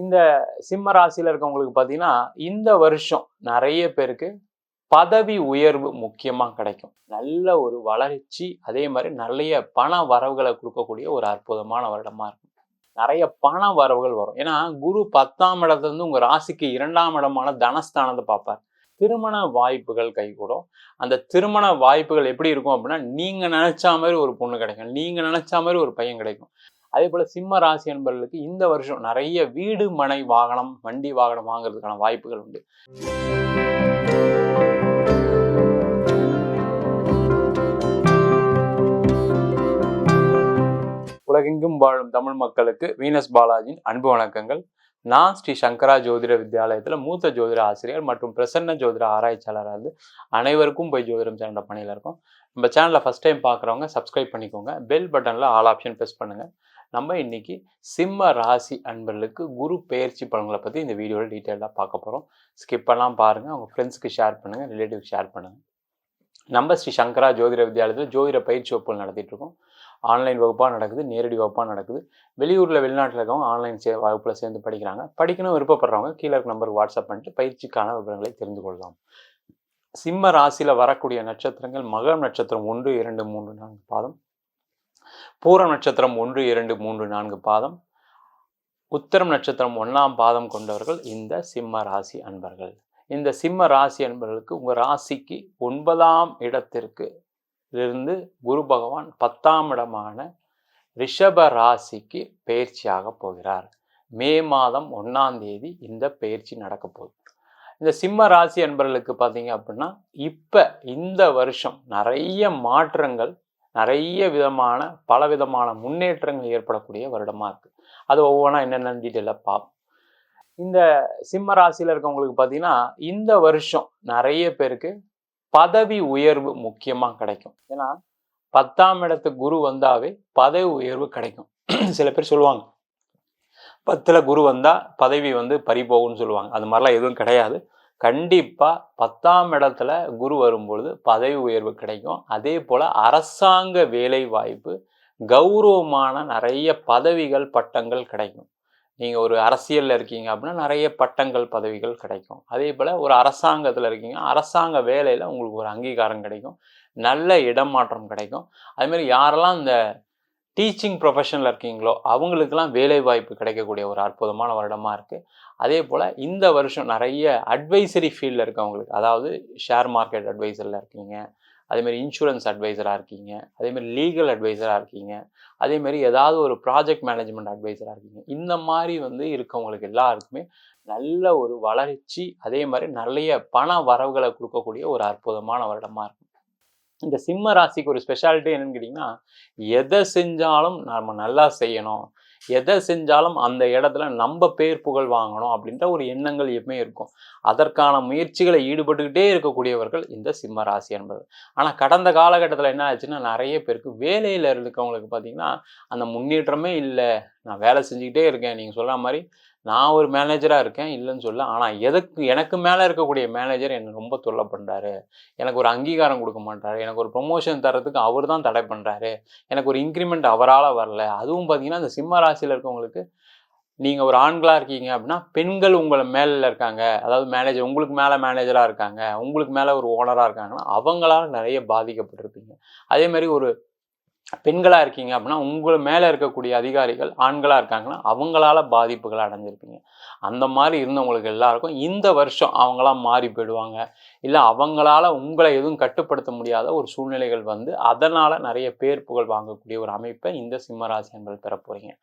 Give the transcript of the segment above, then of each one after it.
இந்த சிம்ம ராசியில இருக்கவங்களுக்கு பார்த்தீங்கன்னா, இந்த வருஷம் நெறைய பேருக்கு பதவி உயர்வு முக்கியமா கிடைக்கும். நல்ல ஒரு வளர்ச்சி, அதே மாரி நெறைய பண வரவுகள குடுக்கக்கூடிய ஒரு அற்புதமான வருடமா இருக்கும். நெறைய பண வரவுகள் வரும். ஏன்னா, குரு 10ஆம் இடத்துலருந்து உங்க ராசிக்கு 2ஆம் இடமான தனஸ்தானத்த பார்ப்பார். திருமண வாய்ப்புகள் கைகூடும். அந்த திருமண வாய்ப்புகள் எப்படி இருக்கும் அப்படின்னா, நீங்க நெனைச்சா மாரி ஒரு பொண்ணு கிடைக்கும். நீங்க நெனைச்சா மாரி ஒரு பையன் கிடைக்கும். அதேபோல சிம்ம ராசி என்பவர்களுக்கு இந்த வருஷம் நெறைய வீடு, மனை, வாகனம், வண்டி வாகனம் வாங்குறதுக்கான வாய்ப்புகள் உண்டு. உலகெங்கும் வாழும் தமிழ் மக்களுக்கு வீனஸ் பாலாஜியின் அன்பு வணக்கங்கள். நான் ஸ்ரீ சங்கரா ஜோதிட வித்யாலயத்தில் மூத்த ஜோதிட ஆசிரியர் மற்றும் பிரசன்ன ஜோதிட ஆராய்ச்சியாளராக இருந்து அனைவருக்கும் போய் ஜோதிடம் சேனல் பணியில் இருக்கோம். நம்ம சேனலை ஃபஸ்ட் டைம் பார்க்குறவங்க சப்ஸ்கிரைப் பண்ணிக்கோங்க. பெல் பட்டனில் ஆல் ஆப்ஷன் ப்ரெஸ் பண்ணுங்கள். நம்ம இன்னைக்கு சிம்ம ராசி அன்பர்களுக்கு குரு பெயர்ச்சி பலன்களை பற்றி இந்த வீடியோவில் டீட்டெயிலாக பார்க்க போகிறோம். ஸ்கிப் பண்ணலாம் பாருங்கள், உங்கள் ஃப்ரெண்ட்ஸுக்கு ஷேர் பண்ணுங்கள், ரிலேட்டிவ் ஷேர் பண்ணுங்கள். நம்ம ஸ்ரீ சங்கரா ஜோதிட வித்யாலயத்தில் ஜோதிட பயிற்சி வகுப்புகள் நடத்திட்டு இருக்கோம். ஆன்லைன் வகுப்பாக நடக்குது, நேரடி வகுப்பாக நடக்குது. வெளியூரில் வெளிநாட்டில் இருக்கவங்க ஆன்லைன் வகுப்பில் சேர்ந்து படிக்கிறாங்க. படிக்கணும் விருப்பப்படுறவங்க கீழே இருக்க நம்பருக்கு வாட்ஸ்அப் பண்ணிட்டு பயிற்சிக்கான விவரங்களை தெரிந்து கொள்ளலாம். சிம்ம ராசியில் வரக்கூடிய நட்சத்திரங்கள் மகம் நட்சத்திரம் 1, 2, 3, 4 பாதம், பூரம் நட்சத்திரம் 1, 2, 3, 4 பாதம், உத்திரம் நட்சத்திரம் 1ஆம் பாதம் கொண்டவர்கள் இந்த சிம்ம ராசி அன்பர்கள். இந்த சிம்ம ராசி அன்பர்களுக்கு உங்கள் ராசிக்கு 9ஆம் இடத்திற்கு இருந்து குரு பகவான் 10ஆம் இடமான ரிஷப ராசிக்கு பெயர்ச்சியாக போகிறார். மே மாதம் 1ஆம் தேதி இந்த பெயர்ச்சி நடக்க போகுது. இந்த சிம்ம ராசி அன்பர்களுக்கு பார்த்தீங்க அப்படின்னா, இப்போ இந்த வருஷம் நிறைய மாற்றங்கள், நிறைய விதமான பலவிதமான முன்னேற்றங்கள் ஏற்படக்கூடிய வருடமாக இருக்குது. அது ஒவ்வொன்றா என்னென்ன டீட்டெயிலாக பார்ப்போம். இந்த சிம்ம ராசியில் இருக்கவங்களுக்கு பார்த்தீங்கன்னா, இந்த வருஷம் நிறைய பேருக்கு பதவி உயர்வு முக்கியமாக கிடைக்கும். ஏன்னா 10ஆம் இடத்துக்கு குரு வந்தாவே பதவி உயர்வு கிடைக்கும். சில பேர் சொல்லுவாங்க 10ல் குரு வந்தால் பதவி பறிபோகும்னு சொல்லுவாங்க. அது மாதிரிலாம் எதுவும் கிடையாது. கண்டிப்பாக 10ஆம் இடத்துல குரு வரும்பொழுது பதவி உயர்வு கிடைக்கும். அதே போல் அரசாங்க வேலை வாய்ப்பு, கௌரவமான நிறைய பதவிகள், பட்டங்கள் கிடைக்கும். நீங்கள் ஒரு அரசியலில் இருக்கீங்க அப்படின்னா நிறைய பட்டங்கள், பதவிகள் கிடைக்கும். அதே போல் ஒரு அரசாங்கத்தில் இருக்கீங்க, அரசாங்க வேலையில் உங்களுக்கு ஒரு அங்கீகாரம் கிடைக்கும், நல்ல இடமாற்றம் கிடைக்கும். அதுமாரி யாரெல்லாம் இந்த டீச்சிங் ப்ரொஃபஷனில் இருக்கீங்களோ அவங்களுக்கெல்லாம் வேலை வாய்ப்பு கிடைக்கக்கூடிய ஒரு அற்புதமான வருடமாக இருக்குது. அதே போல் இந்த வருஷம் நிறைய அட்வைசரி ஃபீல்டில் இருக்கவங்களுக்கு, அதாவது ஷேர் மார்க்கெட் அட்வைசரில் இருக்கீங்க, அதேமாரி இன்சூரன்ஸ் அட்வைசராக இருக்கீங்க, அதேமாரி லீகல் அட்வைசராக இருக்கீங்க, அதேமாரி ஏதாவது ஒரு ப்ராஜெக்ட் மேனேஜ்மெண்ட் அட்வைசராக இருக்கீங்க, இந்த மாதிரி இருக்கவங்களுக்கு எல்லாருக்குமே நல்ல ஒரு வளர்ச்சி, அதே மாதிரி நிறைய பண வரவுகளை கொடுக்கக்கூடிய ஒரு அற்புதமான வருடமாக இருக்கும். இந்த சிம்ம ராசிக்கு ஒரு ஸ்பெஷாலிட்டி என்னன்னு கேட்டிங்கன்னா, எதை செஞ்சாலும் நம்ம நல்லா செய்யணும், எதை செஞ்சாலும் அந்த இடத்துல நம்ம பேர் புகழ் வாங்கணும் அப்படின்ற ஒரு எண்ணங்கள் எப்பவுமே இருக்கும். அதற்கான முயற்சிகளை ஈடுபட்டுக்கிட்டே இருக்கக்கூடியவர்கள் இந்த சிம்ம ராசி என்பது. ஆனால் கடந்த காலகட்டத்தில் என்ன ஆச்சுன்னா, நிறைய பேருக்கு வேலையில் இருக்கவங்களுக்கு பார்த்தீங்கன்னா அந்த முன்னேற்றமே இல்லை. நான் வேலை செஞ்சுக்கிட்டே இருக்கேன், நீங்கள் சொல்கிற மாதிரி நான் ஒரு மேனேஜராக இருக்கேன் இல்லைன்னு சொல்ல, ஆனால் எனக்கு மேலே இருக்கக்கூடிய மேனேஜர் என்னை ரொம்ப தொல்லை பண்ணுறாரு, எனக்கு ஒரு அங்கீகாரம் கொடுக்க மாட்டாரு, எனக்கு ஒரு ப்ரொமோஷன் தரத்துக்கு அவர் தான் தடை பண்ணுறாரு, எனக்கு ஒரு இன்க்ரிமெண்ட் அவரால் வரல. அதுவும் பார்த்தீங்கன்னா இந்த சிம்ம ராசியில் இருக்கவங்களுக்கு, நீங்கள் ஒரு ஆண்களாக இருக்கீங்க அப்படின்னா பெண்கள் உங்களை மேலே இருக்காங்க, அதாவது மேனேஜர் உங்களுக்கு மேலே மேனேஜராக இருக்காங்க, உங்களுக்கு மேலே ஒரு ஓனராக இருக்காங்கன்னா அவங்களால நிறைய பாதிக்கப்பட்டிருப்பீங்க. அதேமாதிரி ஒரு பெண்களாக இருக்கீங்க அப்படின்னா உங்களை மேலே இருக்கக்கூடிய அதிகாரிகள் ஆண்களாக இருக்காங்கன்னா அவங்களால பாதிப்புகளை அடைஞ்சிருப்பீங்க. அந்த மாதிரி இருந்தவங்களுக்கு எல்லாருக்கும் இந்த வருஷம் அவங்களாம் மாறி போயிடுவாங்க, இல்லை அவங்களால உங்களை எதுவும் கட்டுப்படுத்த முடியாத ஒரு சூழ்நிலைகள் அதனால் நிறைய பேர் புகழ் வாங்கக்கூடிய ஒரு அமைப்பை இந்த சிம்மராசி என்பது பெற போகிறீங்க.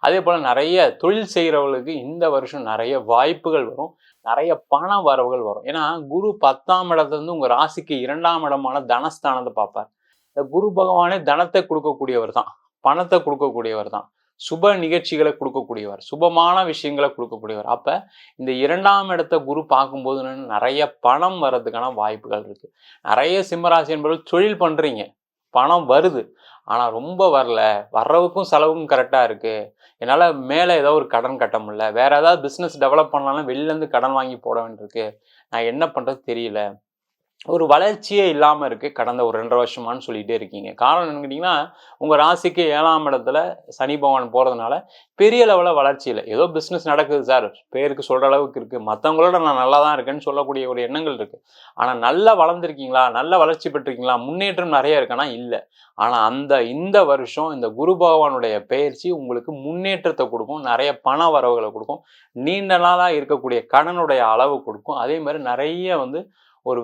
அதே போல் நிறைய தொழில் செய்கிறவர்களுக்கு இந்த வருஷம் நிறைய வாய்ப்புகள் வரும், நிறைய பண வரவுகள் வரும். ஏன்னா குரு 10ஆம் இடத்துலேருந்து உங்கள் ராசிக்கு 2ஆம் இடமான தனஸ்தானத்தை பார்ப்பார். இந்த குரு பகவானே தனத்தை கொடுக்கக்கூடியவர் தான், பணத்தை கொடுக்கக்கூடியவர் தான், சுப நிகழ்ச்சிகளை கொடுக்கக்கூடியவர், சுபமான விஷயங்களை கொடுக்கக்கூடியவர். அப்போ இந்த 2ஆம் இடத்தை குரு பார்க்கும்போது நிறைய பணம் வர்றதுக்கான வாய்ப்புகள் இருக்குது. நிறைய சிம்மராசி என்பவர்கள் தொழில் பண்ணுறீங்க, பணம் வருது, ஆனால் ரொம்ப வரல, வர்றவுக்கும் செலவுக்கும் கரெக்டாக இருக்குது, என்னால் மேலே ஏதோ ஒரு கடன் கட்ட முடியல, வேறு ஏதாவது பிஸ்னஸ் டெவலப் பண்ணலாம்னா வெளிலேருந்து கடன் வாங்கி போட வேண்டியிருக்கு, நான் என்ன பண்ணுறது தெரியல, ஒரு வளர்ச்சியே இல்லாமல் இருக்குது கடந்த ஒரு 2.5 வருஷமானு சொல்லிகிட்டே இருக்கீங்க. காரணம் என்னன்னு கேட்டிங்கன்னா, உங்கள் ராசிக்கு 7ஆம் இடத்துல சனி பகவான் போகிறதுனால பெரிய லெவலில் வளர்ச்சி இல்லை. ஏதோ பிஸ்னஸ் நடக்குது சார், பேருக்கு சொல்கிற அளவுக்கு இருக்குது, மற்றவங்களோட நான் நல்லா தான் இருக்கேன்னு சொல்லக்கூடிய ஒரு எண்ணங்கள் இருக்குது. ஆனால் நல்லா வளர்ந்துருக்கீங்களா, நல்ல வளர்ச்சி பெற்றிருக்கீங்களா, முன்னேற்றம் நிறைய இருக்குன்னா இல்லை. ஆனால் இந்த வருஷம் இந்த குரு பகவானுடைய பெயர்ச்சி உங்களுக்கு முன்னேற்றத்தை கொடுக்கும், நிறைய பண வரவுகளை கொடுக்கும், நீண்ட நாளாக இருக்கக்கூடிய கடனுடைய அளவு கொடுக்கும். அதே மாதிரி நிறைய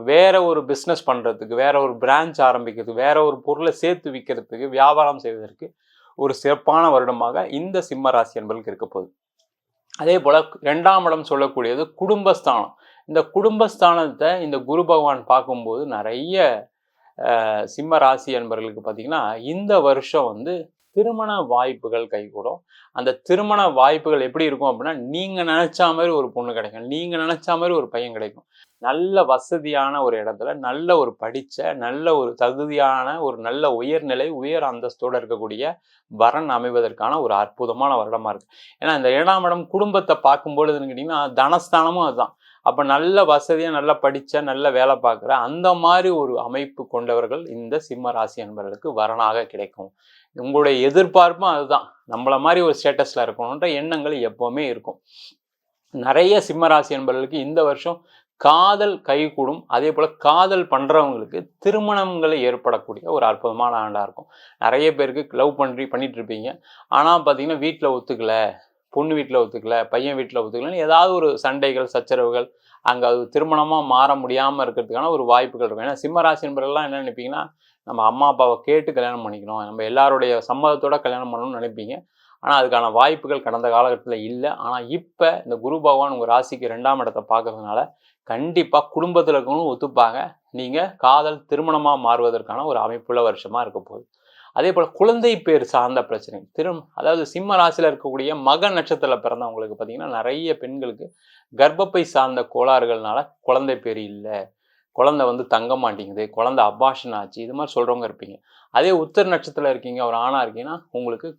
வேற ஒரு பிஸ்னஸ் பண்ணுறதுக்கு, வேற ஒரு பிரான்ச் ஆரம்பிக்கிறதுக்கு, வேற ஒரு பொருளை சேர்த்து விற்கிறதுக்கு, வியாபாரம் செய்வதற்கு ஒரு சிறப்பான வருடமாக இந்த சிம்ம ராசி என்பவர்களுக்கு இருக்க போகுது. அதே போல் 2ஆம் இடம் சொல்லக்கூடியது குடும்பஸ்தானம். இந்த குடும்பஸ்தானத்தை இந்த குரு பகவான் பார்க்கும்போது நிறைய சிம்ம ராசி என்பவர்களுக்கு பார்த்தீங்கன்னா இந்த வருஷம் திருமண வாய்ப்புகள் கைகூடும். அந்த திருமண வாய்ப்புகள் எப்படி இருக்கும் அப்படின்னா, நீங்கள் நினச்சா மாதிரி ஒரு பொண்ணு கிடைக்கும், நீங்கள் நினச்சா மாதிரி ஒரு பையன் கிடைக்கும். நல்ல வசதியான ஒரு இடத்துல, நல்ல ஒரு படித்த, நல்ல ஒரு தகுதியான, ஒரு நல்ல உயர்நிலை, உயர் அந்தஸ்தோடு இருக்கக்கூடிய வரன் அமைவதற்கான ஒரு அற்புதமான வருடமாக இருக்குது. ஏன்னா இந்த 7ஆம் இடம் குடும்பத்தை பார்க்கும்பொழுதுன்னு கேட்டிங்கன்னா தனஸ்தானமும் அதுதான். அப்போ நல்ல வசதியாக, நல்லா படித்த, நல்ல வேலை பார்க்குற அந்த மாதிரி ஒரு அமைப்பு கொண்டவர்கள் இந்த சிம்ம ராசி என்பவர்களுக்கு வரனாக கிடைக்கும். உங்களுடைய எதிர்பார்ப்பும் அதுதான், நம்மளை மாதிரி ஒரு ஸ்டேட்டஸில் இருக்கணுன்ற எண்ணங்கள் எப்போவுமே இருக்கும். நிறைய சிம்ம ராசி என்பவர்களுக்கு இந்த வருஷம் காதல் கைகூடும். அதே போல் காதல் பண்ணுறவங்களுக்கு திருமணங்கள் ஏற்படக்கூடிய ஒரு அற்புதமான ஆண்டாக இருக்கும். நிறைய பேருக்கு லவ் பண்ணிட்டு இருப்பீங்க, ஆனால் பார்த்தீங்கன்னா வீட்டில் ஒத்துக்கலை, பொண்ணு வீட்டில் ஒத்துக்கலை, பையன் வீட்டில் ஒத்துக்கலைன்னு ஏதாவது ஒரு சண்டைகள், சச்சரவுகள், அங்கே அது திருமணமாக மாற முடியாமல் இருக்கிறதுக்கான ஒரு வாய்ப்புகள் இருக்கும். ஏன்னா சிம்மராசி என்பவர்கள்லாம் என்ன நினைப்பீங்கன்னா, நம்ம அம்மா அப்பாவை கேட்டு கல்யாணம் பண்ணிக்கணும், நம்ம எல்லாருடைய சம்மதத்தோடு கல்யாணம் பண்ணணும்னு நினைப்பீங்க. ஆனால் அதுக்கான வாய்ப்புகள் கடந்த காலகட்டத்தில் இல்லை. ஆனால் இப்போ இந்த குரு பகவான் உங்கள் ராசிக்கு 2ஆம் இடத்தை பார்க்கறதுனால கண்டிப்பாக குடும்பத்தில் இருக்கவங்களும் ஒத்துப்பாங்க. நீங்கள் காதல் திருமணமாக மாறுவதற்கான ஒரு அமைப்புள்ள வருஷமாக இருக்க போகுது. அதே போல் குழந்தை பேர் சார்ந்த பிரச்சனை, அதாவது சிம்ம ராசியில் இருக்கக்கூடிய மக நட்சத்திரத்தில் பிறந்தவங்களுக்கு பார்த்தீங்கன்னா நிறைய பெண்களுக்கு கர்ப்பப்பை சார்ந்த கோளாறுகள்னால குழந்தை பேர் இல்லை, குழந்தை தங்க மாட்டேங்குது, குழந்தை அபார்ஷன் ஆச்சு, இது மாதிரி சொல்கிறவங்க இருப்பீங்க. அதே உத்திர நட்சத்திரத்தில் இருக்கீங்க, ஒரு ஆணாக இருக்கீங்கன்னா உங்களுக்கு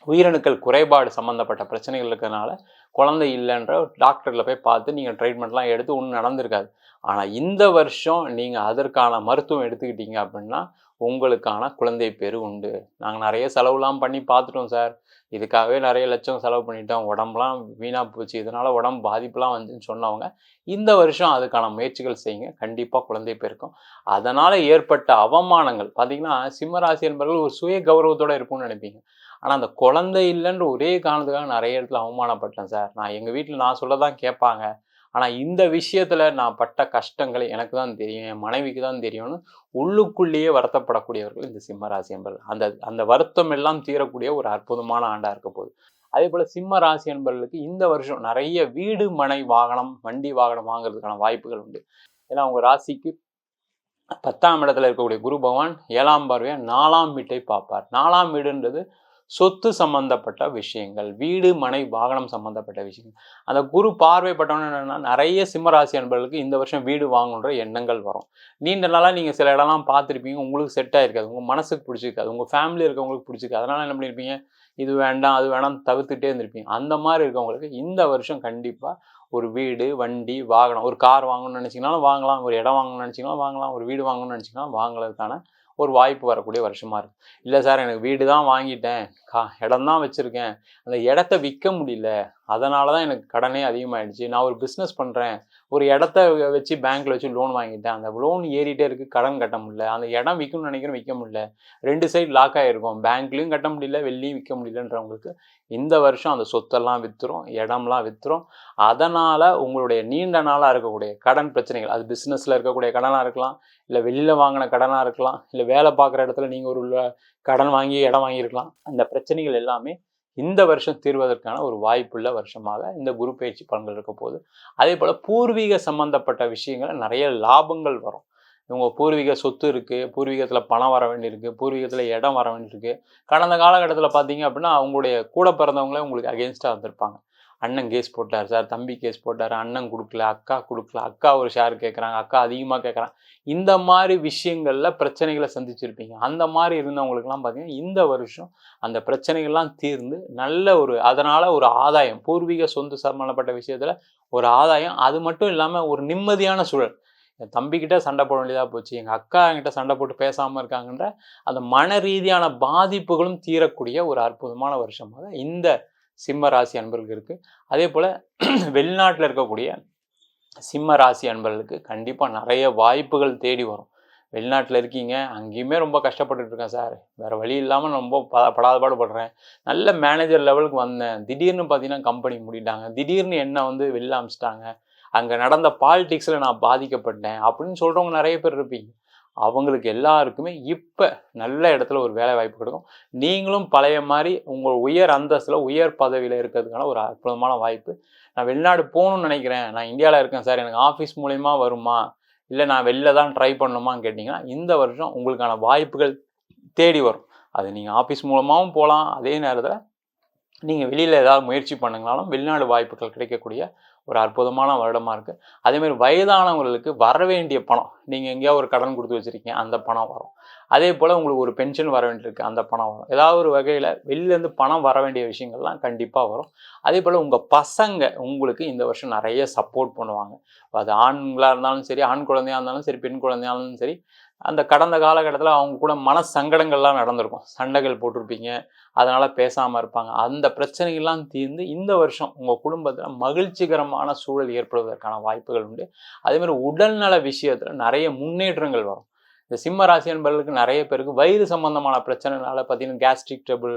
உயிரணுக்கள் குறைபாடு சம்மந்தப்பட்ட பிரச்சனைகள் இருக்கிறதுனால குழந்தை இல்லைன்ற டாக்டரில் போய் பார்த்து நீங்கள் ட்ரீட்மெண்ட்லாம் எடுத்து ஒன்றும் நடந்திருக்காது. ஆனால் இந்த வருஷம் நீங்கள் அதற்கான மருத்துவம் எடுத்துக்கிட்டீங்க அப்படின்னா உங்களுக்கான குழந்தை பேர் உண்டு. நாங்கள் நிறைய செலவுலாம் பண்ணி பார்த்துட்டோம் சார், இதுக்காகவே நிறைய லட்சம் செலவு பண்ணிட்டோம், உடம்புலாம் வீணாக போச்சு, இதனால் உடம்பு பாதிப்புலாம் வந்துன்னு சொன்னவங்க இந்த வருஷம் அதுக்கான முயற்சிகள் செய்யுங்க, கண்டிப்பாக குழந்தை பேருக்கும். அதனால் ஏற்பட்ட அவமானங்கள் பார்த்தீங்கன்னா சிம்மராசி என்பவர்கள் ஒரு சுய கௌரவத்தோடு இருக்கும்னு நினைப்பீங்க. ஆனால் அந்த குழந்தை இல்லைன்ற ஒரே காரணத்துக்காக நிறைய இடத்துல அவமானப்பட்டேன் சார், நான் எங்கள் வீட்டில் நான் சொல்ல தான் கேட்பாங்க, ஆனால் இந்த விஷயத்தில் நான் பட்ட கஷ்டங்கள் எனக்கு தான் தெரியும், என் மனைவிக்கு தான் தெரியும்னு உள்ளுக்குள்ளேயே வருத்தப்படக்கூடியவர்கள் இந்த சிம்மராசி என்பவர்கள். அந்த அந்த வருத்தம் எல்லாம் தீரக்கூடிய ஒரு அற்புதமான ஆண்டாக இருக்க போகுது. அதே போல் சிம்ம ராசி என்பவர்களுக்கு இந்த வருஷம் நிறைய வீடு, மனை, வாகனம், வண்டி வாகனம் வாங்குறதுக்கான வாய்ப்புகள் உண்டு. ஏன்னா உங்கள் ராசிக்கு 10ஆம் இடத்துல இருக்கக்கூடிய குரு பகவான் 7ஆம் பார்வையாக 4ஆம் வீட்டை பார்ப்பார். 4ஆம் வீடுன்றது சொத்து சம்பந்தப்பட்ட விஷயங்கள், வீடு, மனை, வாகனம் சம்பந்தப்பட்ட விஷயங்கள். அந்த குரு பார்வைப்பட்டவன என்னன்னா நிறைய சிம்மராசி அன்பர்களுக்கு இந்த வருஷம் வீடு வாங்கணுன்ற எண்ணங்கள் வரும். நீண்ட நாளாக நீங்கள் சில இடம்லாம் பார்த்துருப்பீங்க, உங்களுக்கு செட் ஆகிருக்காது, உங்கள் மனசுக்கு பிடிச்சிருக்காது, உங்கள் ஃபேமிலி இருக்கவங்களுக்கு பிடிச்சிருக்காது, அதனால் என்ன பண்ணியிருப்பீங்க, இது வேண்டாம் அது வேணாம் தவிர்த்துட்டே இருந்திருப்பீங்க. அந்த மாதிரி இருக்கவங்களுக்கு இந்த வருஷம் கண்டிப்பாக ஒரு வீடு, வண்டி, வாகனம், ஒரு கார் வாங்கணும்னு நினச்சிங்கனாலும் வாங்கலாம், ஒரு இடம் வாங்கணும்னு நினச்சிங்கனாலும் வாங்கலாம், ஒரு வீடு வாங்கணும்னு நினச்சிங்கனாலும் வாங்குறதுக்கான ஒரு வாய்ப்பு வரக்கூடிய வருஷமாக இருக்குது. இல்லை சார் எனக்கு வீடு தான் வாங்கிட்டேன், இடம் தான் வச்சுருக்கேன், அந்த இடத்த விற்க முடியல, அதனால தான் எனக்கு கடனே அதிகமாகிடுச்சு, நான் ஒரு பிஸ்னஸ் பண்ணுறேன், ஒரு இடத்த வச்சு பேங்க்கில் வச்சு லோன் வாங்கிட்டேன், அந்த லோன் ஏறிட்டே இருக்குது, கடன் கட்ட முடியல, அந்த இடம் விற்கணும்னு நினைக்கிறேன் விற்க முடியல, 2 சைடு லாக் ஆகிருக்கும், பேங்க்லேயும் கட்ட முடியல, வெளியும் விற்க முடியலன்றவங்களுக்கு இந்த வருஷம் அந்த சொத்தெல்லாம் விற்றுரும், இடம்லாம் விற்றுரும். அதனால் உங்களுடைய நீண்ட நாளாக இருக்கக்கூடிய கடன் பிரச்சனைகள், அது பிஸ்னஸில் இருக்கக்கூடிய கடனாக இருக்கலாம், இல்லை வெளியில் வாங்கின கடனாக இருக்கலாம், இல்லை வேலை பார்க்குற இடத்துல நீங்கள் ஒரு கடன் வாங்கி இடம் வாங்கியிருக்கலாம். அந்த பிரச்சனைகள் எல்லாமே இந்த வருஷம் தீர்வதற்கான ஒரு வாய்ப்புள்ள வருஷமாக இந்த குரு பயிற்சி பலன்கள் இருக்க போகுது. அதே போல் பூர்வீக சம்பந்தப்பட்ட விஷயங்கள் நிறைய லாபங்கள் வரும். இவங்க பூர்வீக சொத்து இருக்குது, பூர்வீகத்தில் பணம் வர வேண்டியிருக்கு, பூர்வீகத்தில் இடம் வர வேண்டியிருக்கு. கடந்த காலகட்டத்தில் பார்த்தீங்க அப்படின்னா அவங்களுடைய கூட பிறந்தவங்களே உங்களுக்கு அகெயின்ஸ்டாக வந்திருப்பாங்க. அண்ணன் கேஸ் போட்டார் சார், தம்பி கேஸ் போட்டார், அண்ணன் கொடுக்கல, அக்கா கொடுக்கல, அக்கா ஒரு ஷேர் கேட்குறாங்க, அக்கா அதிகமாக கேட்குறாங்க, இந்த மாதிரி விஷயங்களில் பிரச்சனைகளை சந்திச்சிருப்பீங்க. அந்த மாதிரி இருந்தவங்களுக்குலாம் பார்த்தீங்கன்னா இந்த வருஷம் அந்த பிரச்சனைகள்லாம் தீர்ந்து நல்ல ஒரு அதனால் ஒரு ஆதாயம், பூர்வீக சொந்த சம்பந்தப்பட்ட விஷயத்தில் ஒரு ஆதாயம், அது மட்டும் இல்லாமல் ஒரு நிம்மதியான சூழல். என் தம்பிக்கிட்ட சண்டை போட வேண்டியதாக போச்சு, எங்கள் அக்கா என்கிட்ட சண்டை போட்டு பேசாமல் இருக்காங்கன்ற அந்த மன ரீதியான பாதிப்புகளும் தீரக்கூடிய ஒரு அற்புதமான வருஷமாக இந்த சிம்ம ராசி அன்பர்களுக்கு இருக்குது. அதே போல் வெளிநாட்டில் இருக்கக்கூடிய சிம்ம ராசி அன்பர்களுக்கு கண்டிப்பாக நிறைய வாய்ப்புகள் தேடி வரும். வெளிநாட்டில் இருக்கீங்க, அங்கேயுமே ரொம்ப கஷ்டப்பட்டுட்டு இருக்கேன் சார், வேறு வழி இல்லாமல் ரொம்ப படாத பாடுபடுறேன், நல்ல மேனேஜர் லெவலுக்கு வந்தேன், திடீர்னு பார்த்தீங்கன்னா கம்பெனி மூடிட்டாங்க, திடீர்னு என்னை வந்து வெளில அமிச்சிட்டாங்க, அங்கே நடந்த பாலிடிக்ஸில் நான் பாதிக்கப்பட்டேன் அப்படின்னு சொல்கிறவங்க நிறைய பேர் இருப்பீங்க. அவங்களுக்கு எல்லாருக்குமே இப்போ நல்ல இடத்துல ஒரு வேலை வாய்ப்பு கிடைக்கும். நீங்களும் பழைய மாதிரி உங்கள் உயர் அந்தஸ்தில் உயர் பதவியில் இருக்கிறதுக்கான ஒரு அற்புதமான வாய்ப்பு. நான் வெளிநாடு போகணும்னு நினைக்கிறேன், நான் இந்தியாவில் இருக்கேன் சார், எனக்கு ஆஃபீஸ் மூலயமா வருமா, இல்லை நான் வெளில தான் ட்ரை பண்ணணுமான்னு கேட்டிங்கன்னா இந்த வருஷம் உங்களுக்கான வாய்ப்புகள் தேடி வரும். அது நீங்கள் ஆஃபீஸ் மூலமாகவும் போகலாம், அதே நேரத்தில் நீங்கள் வெளியில் ஏதாவது முயற்சி பண்ணுங்கனாலும் வெளிநாடு வாய்ப்புகள் கிடைக்கக்கூடிய ஒரு அற்புதமான வருடமாக இருக்குது. அதேமாதிரி வயதானவங்களுக்கு வர வேண்டிய பணம், நீங்கள் எங்கேயாவது ஒரு கடன் கொடுத்து வச்சுருக்கீங்க, அந்த பணம் வரும். அதே போல் உங்களுக்கு ஒரு பென்ஷன் வர வேண்டியிருக்கு, அந்த பணம் வரும். ஏதாவது ஒரு வகையில் வெளியிலேருந்து பணம் வர வேண்டிய விஷயங்கள்லாம் கண்டிப்பாக வரும். அதே போல் உங்கள் பசங்க உங்களுக்கு இந்த வருஷம் நிறைய சப்போர்ட் பண்ணுவாங்க. அது ஆண்களாக இருந்தாலும் சரி, ஆண் குழந்தையாக இருந்தாலும் சரி, பெண் குழந்தையாக இருந்தாலும் சரி, அந்த கடந்த காலகட்டத்தில் அவங்க கூட மன சங்கடங்கள்லாம் நடந்திருக்கும், சண்டைகள் போட்டிருப்பீங்க, அதனால் பேசாமல் இருப்பாங்க. அந்த பிரச்சனைகள்லாம் தீர்ந்து இந்த வருஷம் உங்கள் குடும்பத்தில் மகிழ்ச்சிகரமான சூழல் ஏற்படுவதற்கான வாய்ப்புகள் உண்டு. அதேமாதிரி உடல்நல விஷயத்தில் நிறைய முன்னேற்றங்கள் வரும். இந்த சிம்ம ராசி என்பவர்களுக்கு நிறைய பேருக்கு வயிறு சம்பந்தமான பிரச்சனைனால பார்த்தீங்கன்னா கேஸ்ட்ரிக் ட்ரபிள்,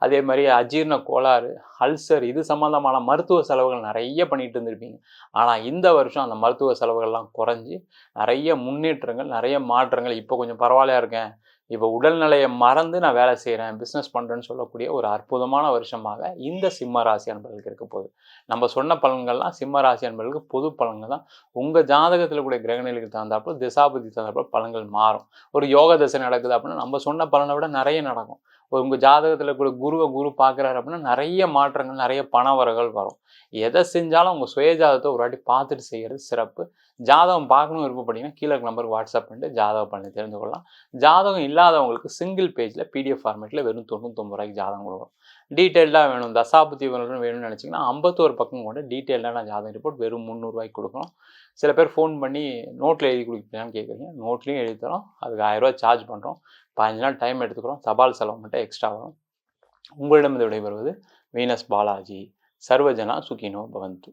அதே மாதிரி அஜீரண கோளாறு, அல்சர், இது சம்மந்தமான மருத்துவ செலவுகள் நிறைய பண்ணிட்டு இருந்திருப்பீங்க. ஆனால் இந்த வருஷம் அந்த மருத்துவ செலவுகள்லாம் குறைஞ்சி நிறைய முன்னேற்றங்கள், நிறைய மாற்றங்கள், இப்போ கொஞ்சம் பரவாயில்லையா இருக்கேன், இப்போ உடல்நிலையை மறந்து நான் வேலை செய்கிறேன், பிஸ்னஸ் பண்ணுறேன்னு சொல்லக்கூடிய ஒரு அற்புதமான வருஷமாக இந்த சிம்ம ராசி அன்பர்களுக்கு இருக்க போகுது. நம்ம சொன்ன பலன்கள்லாம் சிம்ம ராசி அன்பர்களுக்கு பொது பலன்கள் தான். உங்கள் ஜாதகத்தில் கூடிய கிரகநிலைக்கு தகுந்தாப்புல, திசாபுத்தி தகுந்தாப்புல பலன்கள் மாறும். ஒரு யோக தசை நடக்குது அப்படின்னா நம்ம சொன்ன பலனை விட நிறைய நடக்கும். உங்கள் ஜாதகத்தில் கூட குரு பார்க்குறாரு அப்படின்னா நிறைய மாற்றங்கள், நிறைய பண வரவுகள் வரும். எதை செஞ்சாலும் உங்கள் சுயஜாதகத்தை ஒரு வாட்டி பார்த்துட்டு செய்கிறது சிறப்பு. ஜாதகம் பார்க்கணும் விருப்பப்பட்டீங்கன்னா கீழே நம்பருக்கு வாட்ஸ்அப் பண்ணிட்டு ஜாதகம் பண்ணி தெரிந்து கொள்ளலாம். ஜாதகம் இல்லாதவங்களுக்கு சிங்கிள் பேஜில் PDF ஃபார்மேட்டில் வெறும் 99 ரூபாய்க்கு ஜாதகம் கொடுக்கும். டீட்டெயில்டாக வேணும், தசாபுத்தி வேணும்னு நினச்சிங்கன்னா 51 பக்கம் கொண்டு டீட்டெயில்டான ஜாதகம் ரிப்போர்ட் வெறும் 300 ரூபாய்க்கு கொடுக்கணும். சில பேர் ஃபோன் பண்ணி நோட்டில் எழுதி கொடுப்பீங்கன்னு கேட்குறீங்க, நோட்லேயும் எழுதி தரோம், அதுக்கு 1000 ரூபா சார்ஜ் பண்ணுறோம், 15 நாள் டைம் எடுத்துக்கிறோம், தபால் செலவு மட்டும் எக்ஸ்ட்ரா வரும். உங்களிடம் விடைபெறுவது வீனஸ் பாலாஜி. சர்வஜனா சுகினோ பவந்து.